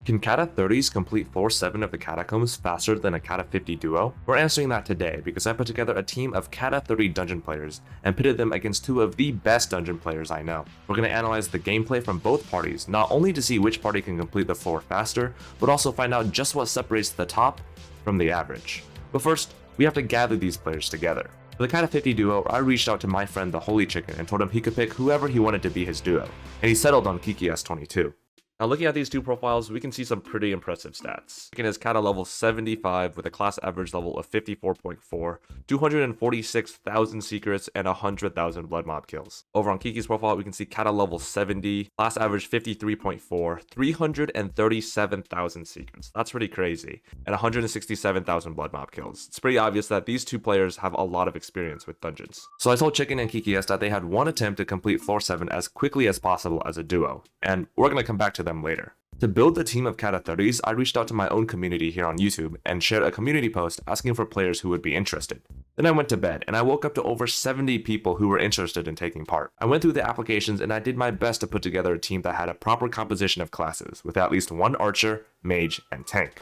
Can Cata 30s complete floor 7 of the Catacombs faster than a Cata 50 duo? We're answering that today because I put together a team of Cata 30 dungeon players and pitted them against two of the best dungeon players I know. We're going to analyze the gameplay from both parties, not only to see which party can complete the floor faster, but also find out just what separates the top from the average. But first, we have to gather these players together. For the Cata 50 duo, I reached out to my friend the Holy Chicken and told him he could pick whoever he wanted to be his duo, and he settled on Kiki S22. Now looking at these two profiles, we can see some pretty impressive stats. Chicken is Cata level 75 with a class average level of 54.4, 246,000 secrets, and 100,000 blood mob kills. Over on Kiki's profile, we can see Cata level 70, class average 53.4, 337,000 secrets. That's pretty crazy. And 167,000 blood mob kills. It's pretty obvious that these two players have a lot of experience with dungeons. So I told Chicken and Kiki that they had one attempt to complete floor 7 as quickly as possible as a duo, and we're going to come back to them later. To build the team of Cata 30s, I reached out to my own community here on YouTube and shared a community post asking for players who would be interested. Then I went to bed and I woke up to over 70 people who were interested in taking part. I went through the applications and I did my best to put together a team that had a proper composition of classes with at least one archer, mage, and tank.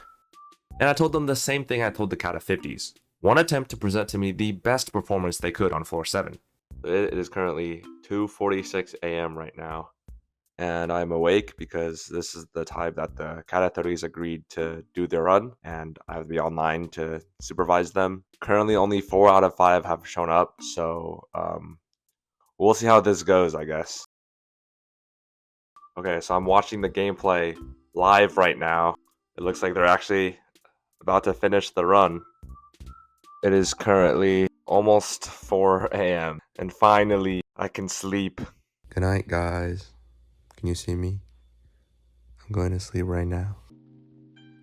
And I told them the same thing I told the Cata 50s. One attempt to present to me the best performance they could on floor 7. It is currently 2:46 a.m. right now. And I'm awake because this is the time that the Cata 30s agreed to do their run, and I have to be online to supervise them. Currently, only 4 out of 5 have shown up, so we'll see how this goes, I guess. Okay, so I'm watching the gameplay live right now. It looks like they're actually about to finish the run. It is currently almost 4 a.m. and finally I can sleep. Good night, guys. Can you see me? I'm going to sleep right now.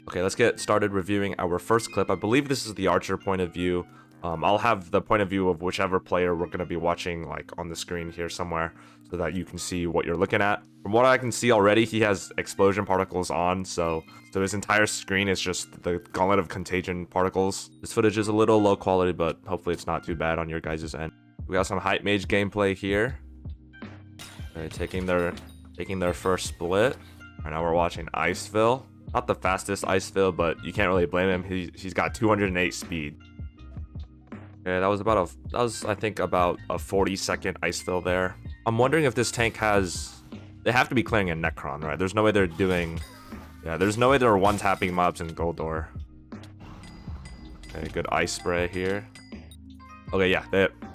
Okay, let's get started reviewing our first clip. I believe this is the archer point of view. I'll have the point of view of whichever player we're going to be watching like on the screen here somewhere so that you can see what you're looking at. From what I can see already, he has explosion particles on, so his entire screen is just the gauntlet of contagion particles. This footage is a little low quality, but hopefully it's not too bad on your guys' end. We got some hype mage gameplay here. Okay, taking their first split. Right now we're watching Icefill. Not the fastest Icefill, but you can't really blame him. He's got 208 speed. Okay, that was I think about a 40-second Icefill there. I'm wondering if this tank they have to be clearing a Necron, right? There's no way they're one-tapping mobs in Goldor. Okay, good ice spray here. Okay, yeah,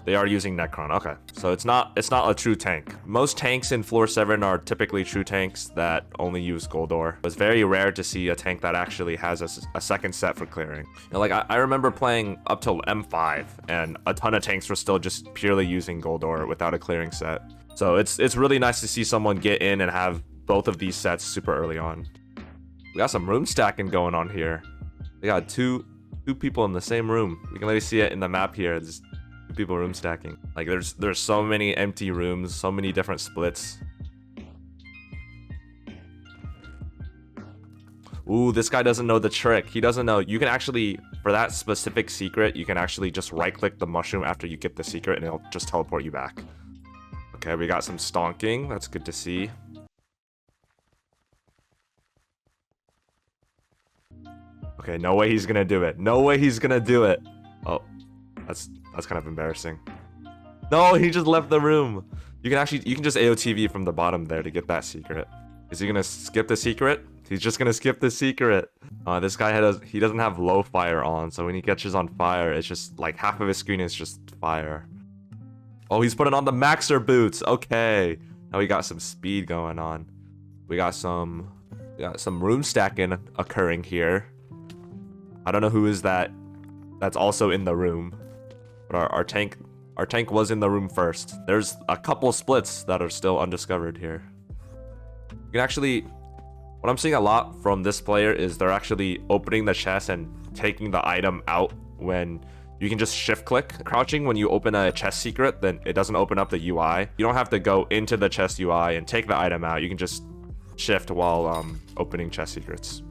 they are using Necron. Okay, so it's not a true tank. Most tanks in floor 7 are typically true tanks that only use Goldor. It's very rare to see a tank that actually has a second set for clearing. You know, like I remember playing up till M5, and a ton of tanks were still just purely using Goldor without a clearing set. So it's really nice to see someone get in and have both of these sets super early on. We got some room stacking going on here. We got two people in the same room. We can literally see it in the map here. There's two people room stacking. Like there's so many empty rooms, so many different splits. Ooh, this guy doesn't know the trick. He doesn't know. You can actually, for that specific secret, you can actually just right-click the mushroom after you get the secret and it'll just teleport you back. Okay, we got some stonking. That's good to see. Okay, no way he's gonna do it. No way he's gonna do it. Oh, that's kind of embarrassing. No, he just left the room. You can just AOTV from the bottom there to get that secret. Is he gonna skip the secret? He's just gonna skip the secret. This guy he doesn't have low fire on, so when he catches on fire, it's just like half of his screen is just fire. Oh, he's putting on the Maxer boots. Okay, now we got some speed going on. We got some room stacking occurring here. I don't know who is that. That's also in the room, but our tank was in the room first. There's a couple splits that are still undiscovered here. You can actually, what I'm seeing a lot from this player is they're actually opening the chest and taking the item out when you can just shift click. Crouching when you open a chest secret, then it doesn't open up the UI. You don't have to go into the chest UI and take the item out. You can just shift while opening chest secrets.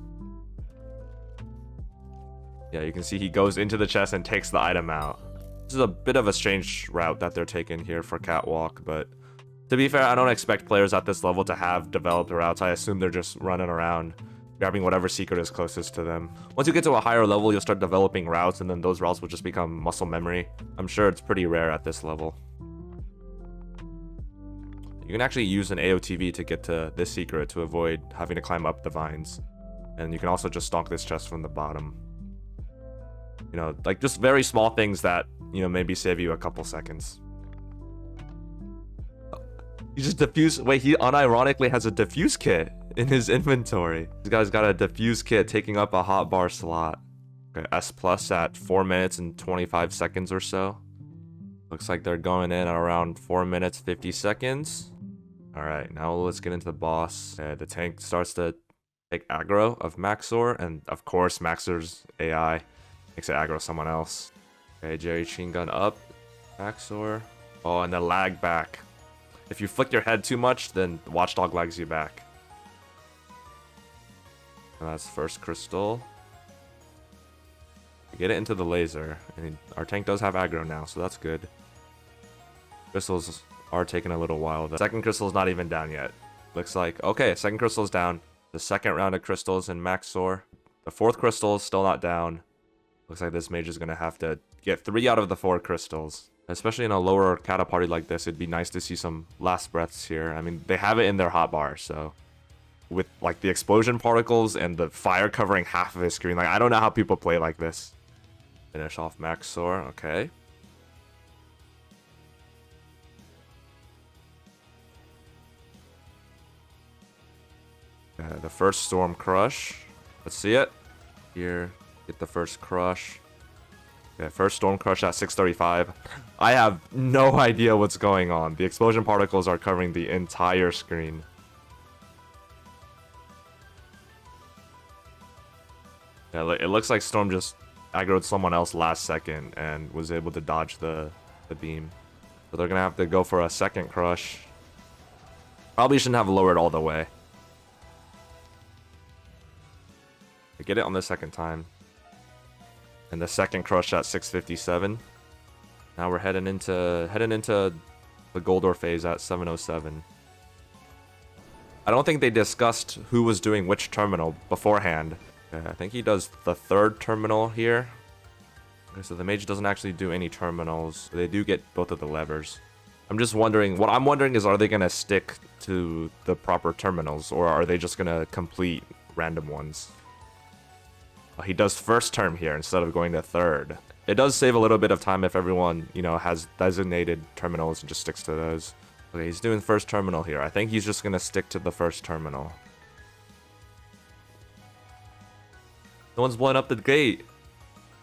Yeah, you can see he goes into the chest and takes the item out. This is a bit of a strange route that they're taking here for Catwalk, but to be fair, I don't expect players at this level to have developed routes. I assume they're just running around grabbing whatever secret is closest to them. Once you get to a higher level, you'll start developing routes, and then those routes will just become muscle memory. I'm sure it's pretty rare at this level. You can actually use an AOTV to get to this secret to avoid having to climb up the vines. And you can also just stonk this chest from the bottom. You know, like just very small things that, you know, maybe save you a couple seconds. He just diffuse. Wait, he unironically has a diffuse kit in his inventory. This guy's got a diffuse kit taking up a hotbar slot. Okay, S plus at 4 minutes and 25 seconds or so. Looks like they're going in at around 4 minutes 50 seconds. All right, now let's get into the boss. The tank starts to take aggro of Maxor, and of course Maxor's AI makes it aggro someone else. Okay, Jerry Machine Gun up, Maxor. Oh, and then lag back. If you flick your head too much, then Watchdog lags you back. And that's first crystal. Get it into the laser. And our tank does have aggro now, so that's good. Crystals are taking a little while. The second crystal is not even down yet. Looks like, okay, second crystal is down. The second round of crystals in Maxor. The fourth crystal is still not down. Looks like this mage is going to have to get 3 out of the 4 crystals. Especially in a lower Cata party like this, it'd be nice to see some last breaths here. I mean, they have it in their hotbar, so with like the explosion particles and the fire covering half of his screen, like I don't know how people play like this. Finish off Maxor, okay. The first Storm Crush. Let's see it. Here, get the first crush. Okay, first Storm Crush at 635. I have no idea what's going on. The explosion particles are covering the entire screen. Yeah, it looks like Storm just aggroed someone else last second and was able to dodge the beam. So they're going to have to go for a second crush. Probably shouldn't have lowered all the way. They get it on the second time. And the second crush at 657. Now we're heading into the Goldor phase at 707. I don't think they discussed who was doing which terminal beforehand. Okay, I think he does the third terminal here. Okay, so the mage doesn't actually do any terminals. They do get both of the levers. I'm just wondering, what I'm wondering is, are they going to stick to the proper terminals, or are they just going to complete random ones? He does first term here instead of going to third. It does save a little bit of time if everyone, you know, has designated terminals and just sticks to those. Okay, he's doing first terminal here. I think he's just going to stick to the first terminal. No one's blowing up the gate.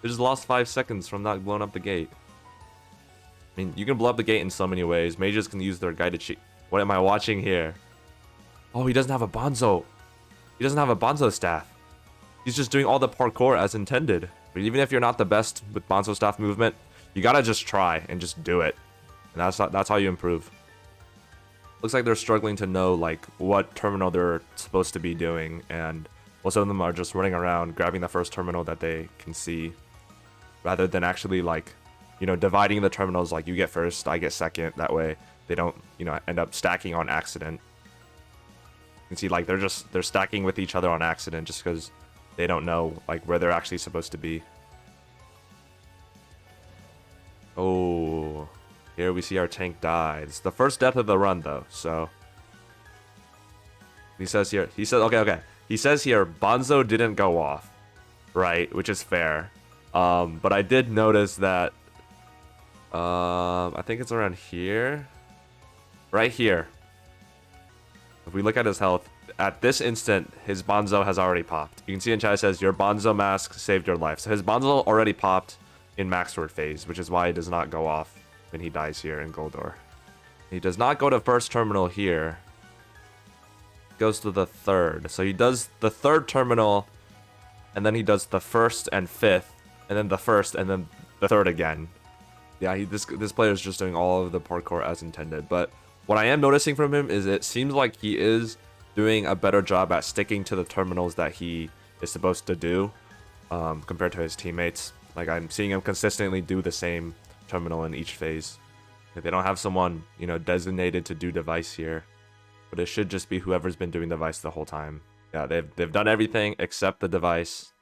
They just lost 5 seconds from not blowing up the gate. I mean, you can blow up the gate in so many ways. Mages can use their guided cheat. What am I watching here? Oh, he doesn't have a Bonzo. He doesn't have a Bonzo staff. He's just doing all the parkour as intended. But even if you're not the best with Bonzo staff movement, you gotta just try and just do it. And that's how you improve. Looks like they're struggling to know like what terminal they're supposed to be doing, and most of them are just running around grabbing the first terminal that they can see, rather than actually like, you know, dividing the terminals, like you get first, I get second. That way they don't, you know, end up stacking on accident. You can see like they're stacking with each other on accident just because they don't know like where they're actually supposed to be. Oh, here we see our tank die. It's the first death of the run though, so he says here, okay. He says here, Bonzo didn't go off, right? Which is fair. But I did notice that, I think it's around here, right here. If we look at his health, at this instant, his Bonzo has already popped. You can see in chat it says, your Bonzo mask saved your life. So his Bonzo already popped in Maxword phase, which is why he does not go off when he dies here in Goldor. He does not go to first terminal here. Goes to the third. So he does the third terminal, and then he does the first and fifth, and then the first, and then the third again. Yeah, this player is just doing all of the parkour as intended. But what I am noticing from him is it seems like he is doing a better job at sticking to the terminals that he is supposed to do, compared to his teammates. Like, I'm seeing him consistently do the same terminal in each phase. If they don't have someone, you know, designated to do device here, but it should just be whoever's been doing device the whole time. Yeah, they've done everything except the device.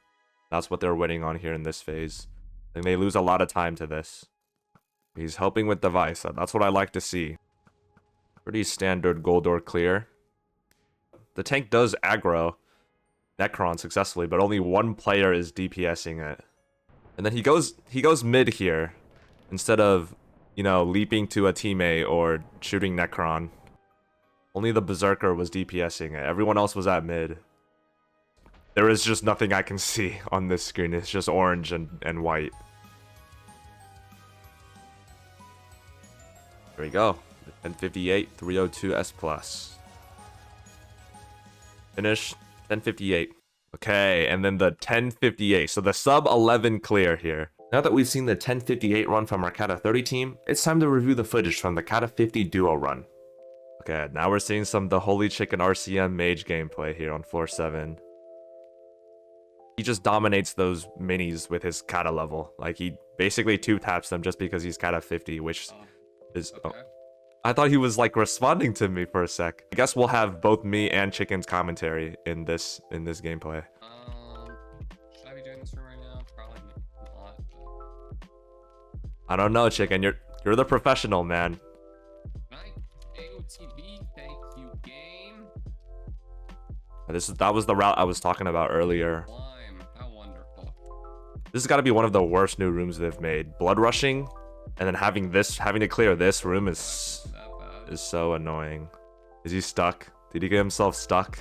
That's what they're waiting on here in this phase. And they lose a lot of time to this. He's helping with device. That's what I like to see. Pretty standard gold door clear. The tank does aggro Necron successfully, but only one player is DPSing it. And then he goes mid here instead of, you know, leaping to a teammate or shooting Necron. Only the Berserker was DPSing it. Everyone else was at mid. There is just nothing I can see on this screen. It's just orange and white. There we go. 1058, 302 S+. Finish 1058. Okay, and then the 1058. So the sub 11 clear here. Now that we've seen the 1058 run from our Cata 30 team, it's time to review the footage from the Cata 50 duo run. Okay, now we're seeing some the Holy Chicken RCM Mage gameplay here on floor 7. He just dominates those minis with his Cata level. Like, he basically 2-taps them just because he's Cata 50, which is... Okay. Oh, I thought he was, like, responding to me for a sec. I guess we'll have both me and Chicken's commentary in this gameplay. Should I be doing this room right now? Probably not. But... I don't know, Chicken. You're the professional, man. Night, AOTV, thank you, game. That was the route I was talking about earlier. Lime, how wonderful. This has got to be one of the worst new rooms they've made. Blood rushing, and then having to clear this room is so annoying. Is he stuck? Did he get himself stuck?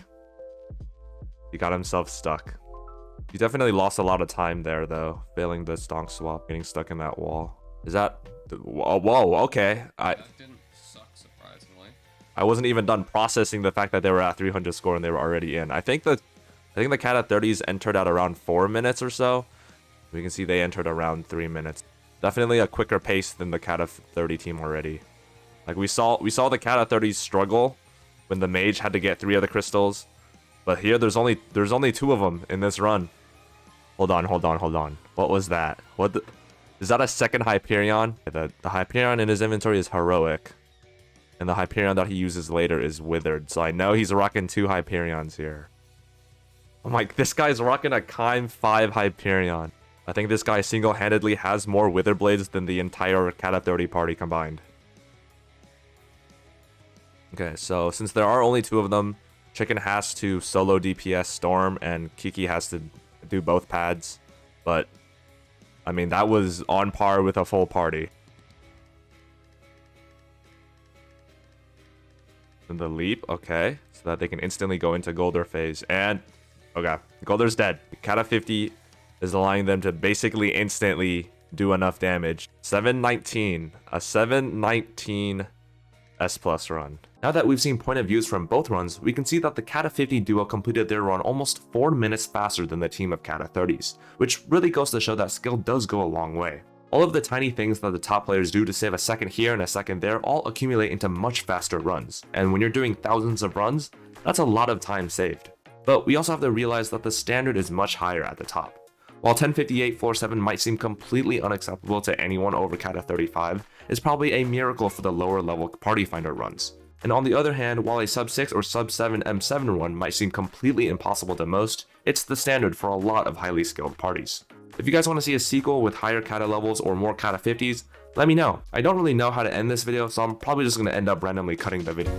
He got himself stuck. He definitely lost a lot of time there, though, failing the stonk swap, getting stuck in that wall. Is that... Whoa, okay. That didn't suck, surprisingly. I wasn't even done processing the fact that they were at 300 score and they were already in. I think the Cata 30s entered at around 4 minutes or so. We can see they entered around 3 minutes. Definitely a quicker pace than the Cata 30 team already. Like, we saw the Cata 30s struggle when the mage had to get 3 of the crystals, but here there's only 2 of them in this run. Hold on. What was that? Is that a second Hyperion? The Hyperion in his inventory is heroic, and the Hyperion that he uses later is withered. So I know he's rocking 2 Hyperions here. I'm like, this guy's rocking a Kime 5 Hyperion. I think this guy single-handedly has more Wither Blades than the entire Cata 30 party combined. Okay, so since there are only 2 of them, Chicken has to solo DPS Storm, and Kiki has to do both pads. But, I mean, that was on par with a full party. And the leap, okay, so that they can instantly go into Golder phase. And, okay, Golder's dead. Cata 50 is allowing them to basically instantly do enough damage. 719, a 719 S+ run. Now that we've seen point of views from both runs, we can see that the Cata 50 duo completed their run almost 4 minutes faster than the team of Cata 30s, which really goes to show that skill does go a long way. All of the tiny things that the top players do to save a second here and a second there all accumulate into much faster runs, and when you're doing thousands of runs, that's a lot of time saved. But we also have to realize that the standard is much higher at the top. While 1058 floor 7 might seem completely unacceptable to anyone over Cata 35, it's probably a miracle for the lower level party finder runs. And on the other hand, while a sub 6 or sub 7 M7 run might seem completely impossible to most, it's the standard for a lot of highly skilled parties. If you guys want to see a sequel with higher Cata levels or more Cata 50s, let me know. I don't really know how to end this video, so I'm probably just going to end up randomly cutting the video.